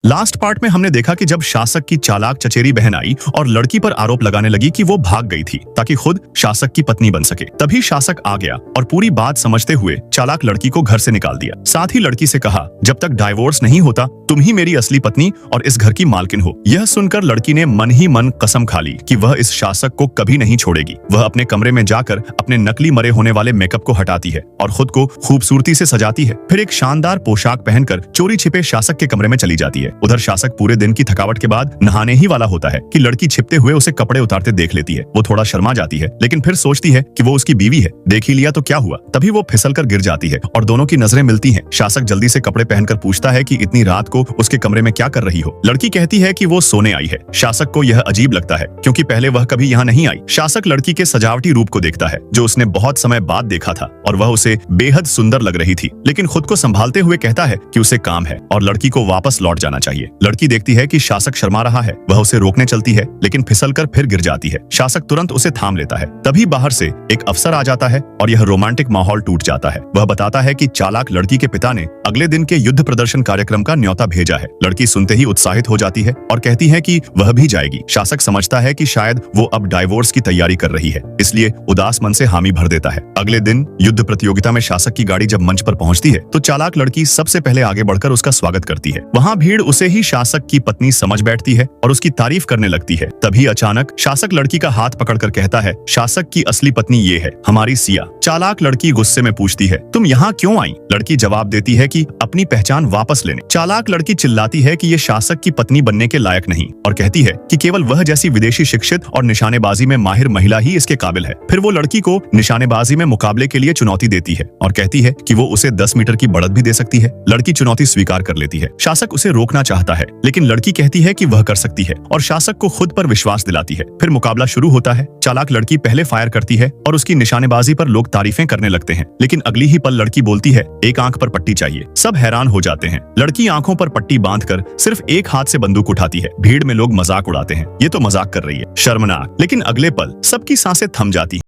Last part में हमने देखा कि जब शासक की चालाक चचेरी बहन आई और लड़की पर आरोप लगाने लगी कि वो भाग गई थी ताकि खुद शासक की पत्नी बन सके, तभी शासक आ गया और पूरी बात समझते हुए चालाक लड़की को घर से निकाल दिया। साथ ही लड़की से कहा, जब तक डाइवोर्स नहीं होता तुम ही मेरी असली पत्नी और इस घर की मालकिन हो। यह सुनकर लड़की ने मन ही मन कसम खा ली कि वह इस शासक को कभी नहीं छोड़ेगी। वह अपने कमरे में जाकर अपने नकली मरे होने वाले मेकअप को हटाती है और खुद को खूबसूरती से सजाती है। फिर एक शानदार पोशाक पहनकर चोरी छिपे शासक के कमरे में चली जाती है। उधर शासक पूरे दिन की थकावट के बाद नहाने ही वाला होता है कि लड़की छिपते हुए उसे कपड़े उतारते देख लेती है। वो थोड़ा शर्मा जाती है, लेकिन फिर सोचती है कि वो उसकी बीवी है, देख ही लिया तो क्या हुआ। तभी वो फिसलकर गिर जाती है और दोनों की नजरें मिलती हैं। शासक जल्दी से कपड़े पहनकर पूछता है कि इतनी रात को उसके कमरे में क्या कर रही हो। लड़की कहती है कि वो सोने आई है। शासक को यह अजीब लगता है क्योंकि पहले वह कभी यहाँ नहीं आई। शासक लड़की के सजावटी रूप को देखता है जो उसने बहुत समय बाद देखा था और वह उसे बेहद सुंदर लग रही थी, लेकिन खुद को संभालते हुए कहता है कि उसे काम है और लड़की को वापस लौट जाना चाहिए। लड़की देखती है कि शासक शर्मा रहा है। वह उसे रोकने चलती है, लेकिन फिसलकर फिर गिर जाती है। शासक तुरंत उसे थाम लेता है। तभी बाहर से एक अफसर आ जाता है और यह रोमांटिक माहौल टूट जाता है। वह बताता है कि चालाक लड़की के पिता ने अगले दिन के युद्ध प्रदर्शन कार्यक्रम का न्योता भेजा है। लड़की सुनते ही उत्साहित हो जाती है और कहती है कि वह भी जाएगी। शासक समझता है कि शायद वो अब डाइवोर्स की तैयारी कर रही है, इसलिए उदास मन से हामी भर देता है। अगले दिन युद्ध प्रतियोगिता में शासक की गाड़ी जब मंच पर पहुंचती है तो चालाक लड़की सबसे पहले आगे बढ़कर उसका स्वागत करती है। वहां भीड़ उसे ही शासक की पत्नी समझ बैठती है और उसकी तारीफ करने लगती है। तभी अचानक शासक लड़की का हाथ पकड़कर कहता है, शासक की असली पत्नी ये है, हमारी सिया। चालाक लड़की गुस्से में पूछती है, तुम यहाँ क्यों आई? लड़की जवाब देती है कि अपनी पहचान वापस लेने। चालाक लड़की चिल्लाती है कि ये शासक की पत्नी बनने के लायक नहीं और कहती है कि केवल वह जैसी विदेशी शिक्षित और निशानेबाजी में माहिर महिला ही इसके काबिल है। फिर वो लड़की को निशानेबाजी में मुकाबले के लिए चुनौती देती है और कहती है कि वो उसे 10 मीटर की बढ़त भी दे सकती है। लड़की चुनौती स्वीकार कर लेती है। शासक उसे रोकना चाहता है, लेकिन लड़की कहती है कि वह कर सकती है और शासक को खुद पर विश्वास दिलाती है। फिर मुकाबला शुरू होता है। चालाक लड़की पहले फायर करती है और उसकी निशानेबाजी पर लोग तारीफें करने लगते हैं, लेकिन अगली ही पल लड़की बोलती है, एक आंख पर पट्टी चाहिए। सब हैरान हो जाते हैं। लड़की आंखों पर पट्टी बांधकर सिर्फ एक हाथ से बंदूक उठाती है। भीड़ में लोग मजाक उड़ाते हैं, ये तो मजाक कर रही है, शर्मनाक। लेकिन अगले पल सबकी सांसें थम जाती हैं।